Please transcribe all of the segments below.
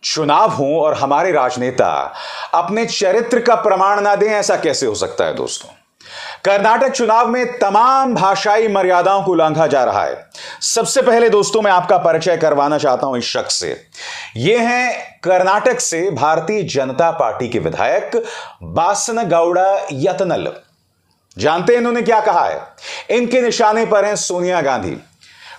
चुनाव हो और हमारे राजनेता अपने चरित्र का प्रमाण ना दें, ऐसा कैसे हो सकता है दोस्तों। कर्नाटक चुनाव में तमाम भाषाई मर्यादाओं को उल्लंघा जा रहा है। सबसे पहले दोस्तों मैं आपका परिचय करवाना चाहता हूं इस शख्स से। ये हैं कर्नाटक से भारतीय जनता पार्टी के विधायक बासनगौड़ा यत्नल। जानते हैं इन्होंने क्या कहा है? इनके निशाने पर हैं सोनिया गांधी,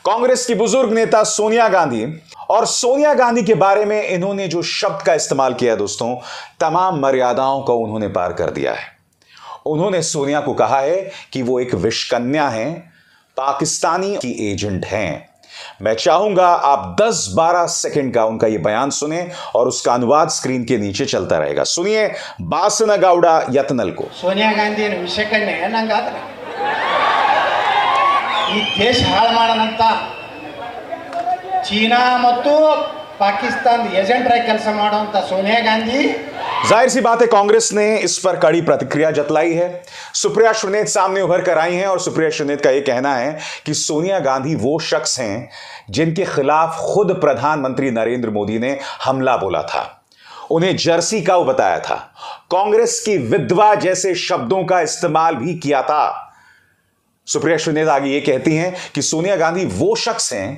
कांग्रेस की बुजुर्ग नेता सोनिया गांधी। और सोनिया गांधी के बारे में इन्होंने जो शब्द का इस्तेमाल किया दोस्तों, तमाम मर्यादाओं को उन्होंने पार कर दिया है। उन्होंने सोनिया को कहा है कि वो एक विषकन्या हैं, पाकिस्तानी की एजेंट हैं। मैं चाहूंगा आप 10-12 सेकंड का उनका यह बयान सुने और उसका अनुवाद स्क्रीन के नीचे चलता रहेगा। सुनिए बासनगौड़ा यत्नल को। सोनिया गांधी विषकन्या ನಂಗಾದ್ರೆ ಈ ದೇಶ ಹಾಳು ಮಾಡೋಣಂತ ಚೀನಾ ಮತ್ತು पाकिस्तान एजेंट रह ಕೆಲಸ ಮಾಡುವಂತ सोनिया गांधी। जाहिर सी बात है कांग्रेस ने इस पर कड़ी प्रतिक्रिया जतलाई है। सुप्रिया श्रीनेत सामने उभर कर आई हैं और सुप्रिया श्रीनेत का यह कहना है कि सोनिया गांधी वो शख्स हैं जिनके खिलाफ खुद प्रधानमंत्री नरेंद्र मोदी ने हमला बोला था, उन्हें जर्सी काऊ बताया था, कांग्रेस की विधवा जैसे शब्दों का इस्तेमाल भी किया था। सुप्रिया श्रीनेत आगे ये कहती हैं कि सोनिया गांधी वो शख्स हैं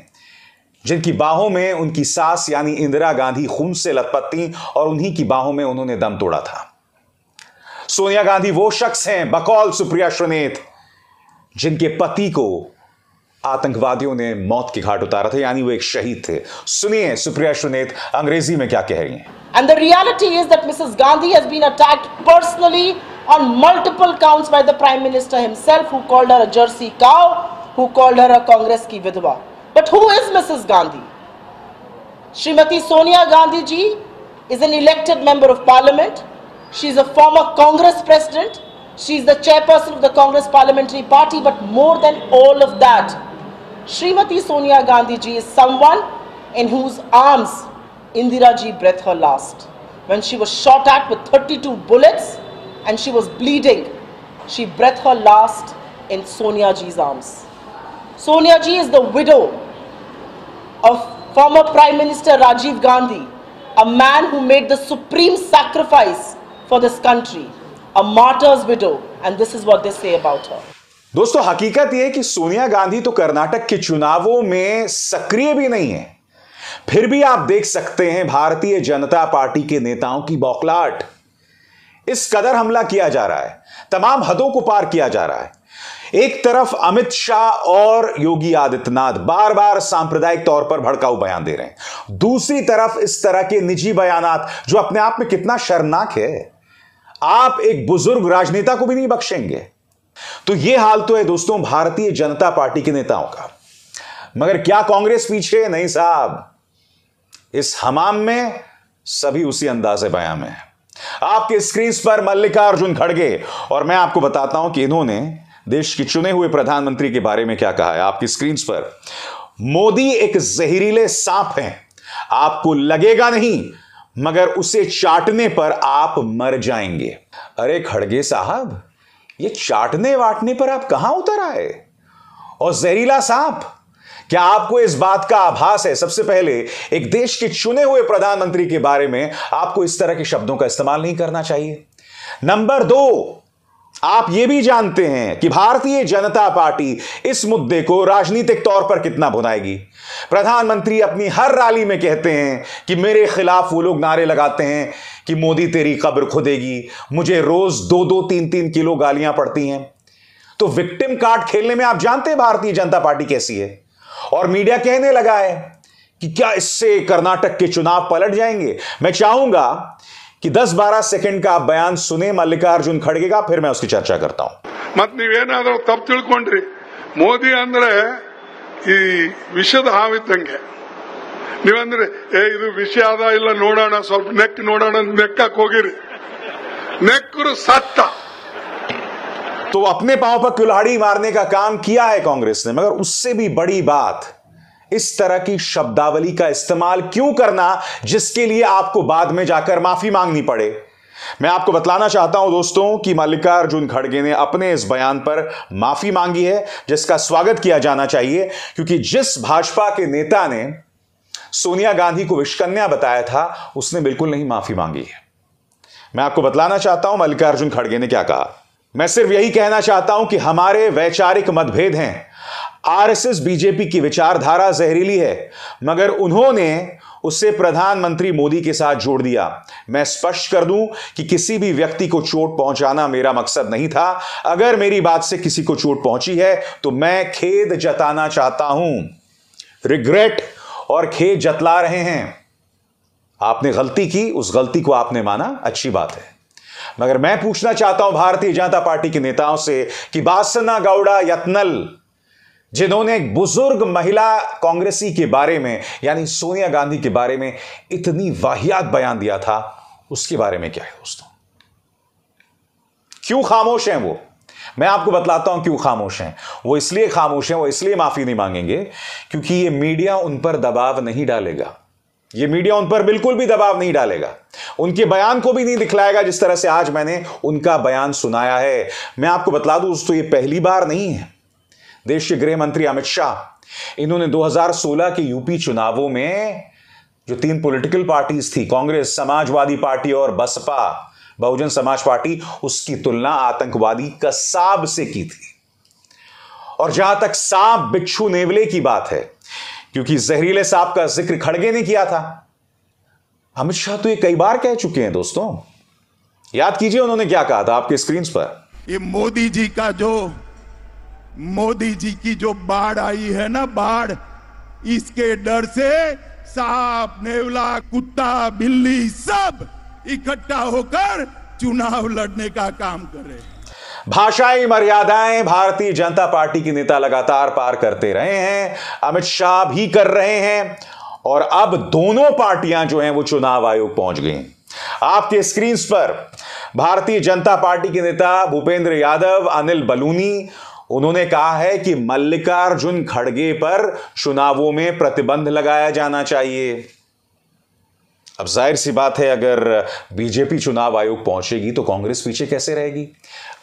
जिनकी बाहों में उनकी सास यानी इंदिरा गांधी खून से लथपथ थीं और उन्हीं की बाहों में उन्होंने दम तोड़ा था। सोनिया गांधी वो शख्स हैं, बकौल सुप्रिया श्रीनेत, जिनके पति को आतंकवादियों ने मौत के घाट उतारा था, यानी वो एक शहीद थे। सुनिए सुप्रिया श्रीनेत अंग्रेजी में क्या कह रही हैं। And the reality is that Mrs. Gandhi has been attacked personally on multiple counts by the Prime Minister himself, who called her a Jersey cow, who called her a Congress ki vidhwa. But who is Mrs. Gandhi? Srimati Sonia Gandhi ji is an elected member of parliament. She is a former Congress president. She is the chairperson of the Congress parliamentary party. But more than all of that, Srimati Sonia Gandhi ji is someone in whose arms Indira ji breathed her last. When she was shot at with 32 bullets and she was bleeding, she breathed her last in Sonia ji's arms. Sonia ji is the widow of former Prime Minister Rajiv Gandhi, a man who made the supreme sacrifice for this country, a martyr's widow, and this is what they say about her. दोस्तों हकीकत यह है कि सोनिया गांधी तो कर्नाटक के चुनावों में सक्रिय भी नहीं है, फिर भी आप देख सकते हैं भारतीय जनता पार्टी के नेताओं की बौखलाहट। इस कदर हमला किया जा रहा है, तमाम हदों को पार किया जा रहा है। एक तरफ अमित शाह और योगी आदित्यनाथ बार बार सांप्रदायिक तौर पर भड़काऊ बयान दे रहे हैं, दूसरी तरफ इस तरह के निजी बयानात जो अपने आप में कितना शर्मनाक है। आप एक बुजुर्ग राजनेता को भी नहीं बख्शेंगे। तो यह हाल तो है दोस्तों भारतीय जनता पार्टी के नेताओं का। मगर क्या कांग्रेस पीछे? नहीं साहब, इस हमाम में सभी उसी अंदाज़े बयान में है। आपके स्क्रीन पर मल्लिकार्जुन खड़गे, और मैं आपको बताता हूं कि इन्होंने देश के चुने हुए प्रधानमंत्री के बारे में क्या कहा है। आपकी स्क्रीन पर मोदी एक जहरीले सांप हैं, आपको लगेगा नहीं मगर उसे चाटने पर आप मर जाएंगे। अरे खड़गे साहब, ये चाटने वाटने पर आप कहां उतर आए? और जहरीला सांप, क्या आपको इस बात का आभास है? सबसे पहले एक देश के चुने हुए प्रधानमंत्री के बारे में आपको इस तरह के शब्दों का इस्तेमाल नहीं करना चाहिए। नंबर 2, आप यह भी जानते हैं कि भारतीय जनता पार्टी इस मुद्दे को राजनीतिक तौर पर कितना भुनाएगी। प्रधानमंत्री अपनी हर रैली में कहते हैं कि मेरे खिलाफ वो लोग नारे लगाते हैं कि मोदी तेरी कब्र खुदेगी, मुझे रोज 2-2, 3-3 किलो गालियां पड़ती हैं। तो विक्टिम कार्ड खेलने में आप जानते हैं भारतीय जनता पार्टी कैसी है। और मीडिया कहने लगा है कि क्या इससे कर्नाटक के चुनाव पलट जाएंगे। मैं चाहूंगा कि 10-12 सेकंड का आप बयान सुने मल्लिकार्जुन खड़गे का, फिर मैं उसकी चर्चा करता हूं। मत ನೀವೇನಾದರೂ ತಪ್ಪು ತಿಳ್ಕೊಂಡ್ರಿ, ಮೋದಿ ಅಂದ್ರೆ ಈ ವಿಷದ ಹಾವಿದ್ದಂಗೆ। ನೀವಂದ್ರೆ ಇದು ವಿಷ ಅದ ಇಲ್ಲ ನೋಡೋಣ, ಸ್ವಲ್ಪ ನೆಕ್ ನೋಡೋಣ ನೆಕ್ಕಕ್ಕೆ ಹೋಗಿರಿ, ನೆಕ್ಕರು ಸತ್ತ। तो अपने पांव पर कुल्हाड़ी मारने का काम किया है कांग्रेस ने, मगर उससे भी बड़ी बात इस तरह की शब्दावली का इस्तेमाल क्यों करना जिसके लिए आपको बाद में जाकर माफी मांगनी पड़े। मैं आपको बतलाना चाहता हूं दोस्तों कि मल्लिकार्जुन खड़गे ने अपने इस बयान पर माफी मांगी है, जिसका स्वागत किया जाना चाहिए, क्योंकि जिस भाजपा के नेता ने सोनिया गांधी को विषकन्या बताया था, उसने बिल्कुल नहीं माफी मांगी है। मैं आपको बतलाना चाहता हूं मल्लिकार्जुन खड़गे ने क्या कहा। मैं सिर्फ यही कहना चाहता हूं कि हमारे वैचारिक मतभेद हैं। आरएसएस बीजेपी की विचारधारा जहरीली है, मगर उन्होंने उसे प्रधानमंत्री मोदी के साथ जोड़ दिया। मैं स्पष्ट कर दूं कि किसी भी व्यक्ति को चोट पहुंचाना मेरा मकसद नहीं था। अगर मेरी बात से किसी को चोट पहुंची है तो मैं खेद जताना चाहता हूं। रिग्रेट और खेद जतला रहे हैं। आपने गलती की, उस गलती को आपने माना, अच्छी बात है। मगर मैं पूछना चाहता हूं भारतीय जनता पार्टी के नेताओं से कि बासना गौड़ा यत्नल, जिन्होंने एक बुजुर्ग महिला कांग्रेसी के बारे में यानी सोनिया गांधी के बारे में इतनी वाहियात बयान दिया था, उसके बारे में क्या है दोस्तों? क्यों खामोश हैं वो? मैं आपको बतलाता हूं क्यों खामोश हैं। वो इसलिए खामोश हैं, वो इसलिए माफी नहीं मांगेंगे क्योंकि ये मीडिया उन पर दबाव नहीं डालेगा। ये मीडिया उन पर बिल्कुल भी दबाव नहीं डालेगा, उनके बयान को भी नहीं दिखलाएगा जिस तरह से आज मैंने उनका बयान सुनाया है। मैं आपको बतला दूं दोस्तों, ये पहली बार नहीं है। देश के गृह मंत्री अमित शाह, इन्होंने 2016 के यूपी चुनावों में जो 3 पॉलिटिकल पार्टीज थी, कांग्रेस, समाजवादी पार्टी और बसपा बहुजन समाज पार्टी, उसकी तुलना आतंकवादी कसाब से की थी। और जहां तक सांप बिच्छू नेवले की बात है, क्योंकि जहरीले सांप का जिक्र खड़गे ने किया था, अमित शाह तो ये कई बार कह चुके हैं दोस्तों। याद कीजिए उन्होंने क्या कहा था आपके स्क्रीन पर। ये मोदी जी की जो बाढ़ आई है ना, बाढ़, इसके डर से सांप, नेवला, कुत्ता, बिल्ली सब इकट्ठा होकर चुनाव लड़ने का काम कर रहे हैं। भाषाई मर्यादाएं भारतीय जनता पार्टी के नेता लगातार पार करते रहे हैं, अमित शाह भी कर रहे हैं, और अब दोनों पार्टियां जो हैं वो चुनाव आयोग पहुंच गई। आपके स्क्रीन पर भारतीय जनता पार्टी के नेता भूपेंद्र यादव, अनिल बलूनी, उन्होंने कहा है कि मल्लिकार्जुन खड़गे पर चुनावों में प्रतिबंध लगाया जाना चाहिए। अब जाहिर सी बात है, अगर बीजेपी चुनाव आयोग पहुंचेगी तो कांग्रेस पीछे कैसे रहेगी?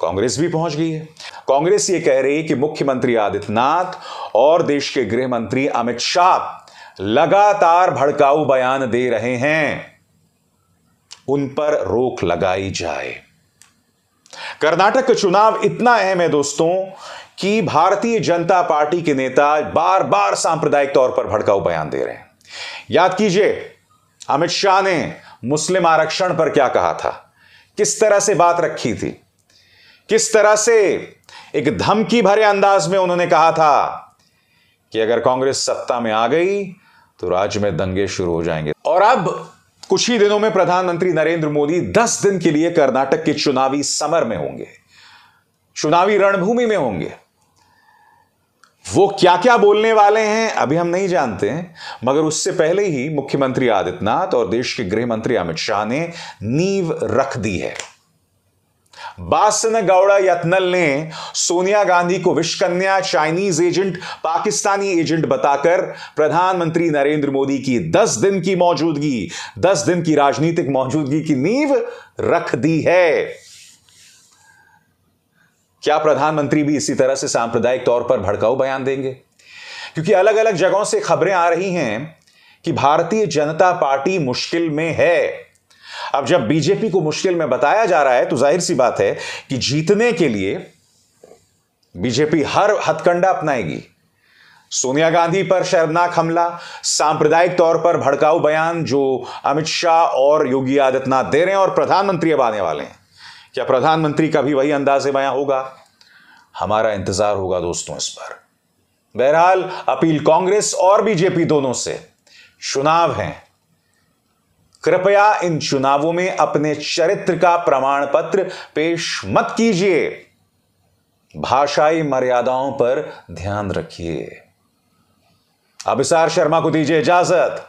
कांग्रेस भी पहुंच गई है। कांग्रेस ये कह रही है कि मुख्यमंत्री आदित्यनाथ और देश के गृह मंत्री अमित शाह लगातार भड़काऊ बयान दे रहे हैं, उन पर रोक लगाई जाए। कर्नाटक का चुनाव इतना अहम है दोस्तों कि भारतीय जनता पार्टी के नेता बार बार सांप्रदायिक तौर पर भड़काऊ बयान दे रहे हैं। याद कीजिए अमित शाह ने मुस्लिम आरक्षण पर क्या कहा था, किस तरह से बात रखी थी, किस तरह से एक धमकी भरे अंदाज में उन्होंने कहा था कि अगर कांग्रेस सत्ता में आ गई तो राज्य में दंगे शुरू हो जाएंगे। और अब कुछ ही दिनों में प्रधानमंत्री नरेंद्र मोदी 10 दिन के लिए कर्नाटक के चुनावी समर में होंगे, चुनावी रणभूमि में होंगे। वो क्या क्या बोलने वाले हैं अभी हम नहीं जानते हैं, मगर उससे पहले ही मुख्यमंत्री आदित्यनाथ और देश के गृह मंत्री अमित शाह ने नींव रख दी है। बासन गौड़ा यत्नल ने सोनिया गांधी को विषकन्या, चाइनीज एजेंट, पाकिस्तानी एजेंट बताकर प्रधानमंत्री नरेंद्र मोदी की 10 दिन की मौजूदगी, 10 दिन की राजनीतिक मौजूदगी की नींव रख दी है। क्या प्रधानमंत्री भी इसी तरह से सांप्रदायिक तौर पर भड़काऊ बयान देंगे? क्योंकि अलग अलग जगहों से खबरें आ रही हैं कि भारतीय जनता पार्टी मुश्किल में है। अब जब बीजेपी को मुश्किल में बताया जा रहा है तो जाहिर सी बात है कि जीतने के लिए बीजेपी हर हथकंडा अपनाएगी। सोनिया गांधी पर शर्मनाक हमला, सांप्रदायिक तौर पर भड़काऊ बयान जो अमित शाह और योगी आदित्यनाथ दे रहे हैं, और प्रधानमंत्री अब आने वाले हैं, क्या प्रधानमंत्री का भी वही अंदाज़े बयां होगा? हमारा इंतजार होगा दोस्तों इस पर। बहरहाल अपील कांग्रेस और बीजेपी दोनों से, चुनाव हैं, कृपया इन चुनावों में अपने चरित्र का प्रमाण पत्र पेश मत कीजिए। भाषाई मर्यादाओं पर ध्यान रखिए। अभिसार शर्मा को दीजिए इजाजत।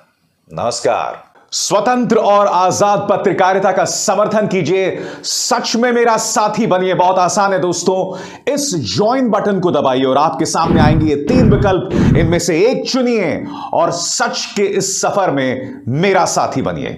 नमस्कार। स्वतंत्र और आजाद पत्रकारिता का समर्थन कीजिए, सच में मेरा साथी बनिए। बहुत आसान है दोस्तों, इस ज्वाइन बटन को दबाइए और आपके सामने आएंगे ये 3 विकल्प, इनमें से एक चुनिए और सच के इस सफर में मेरा साथी बनिए।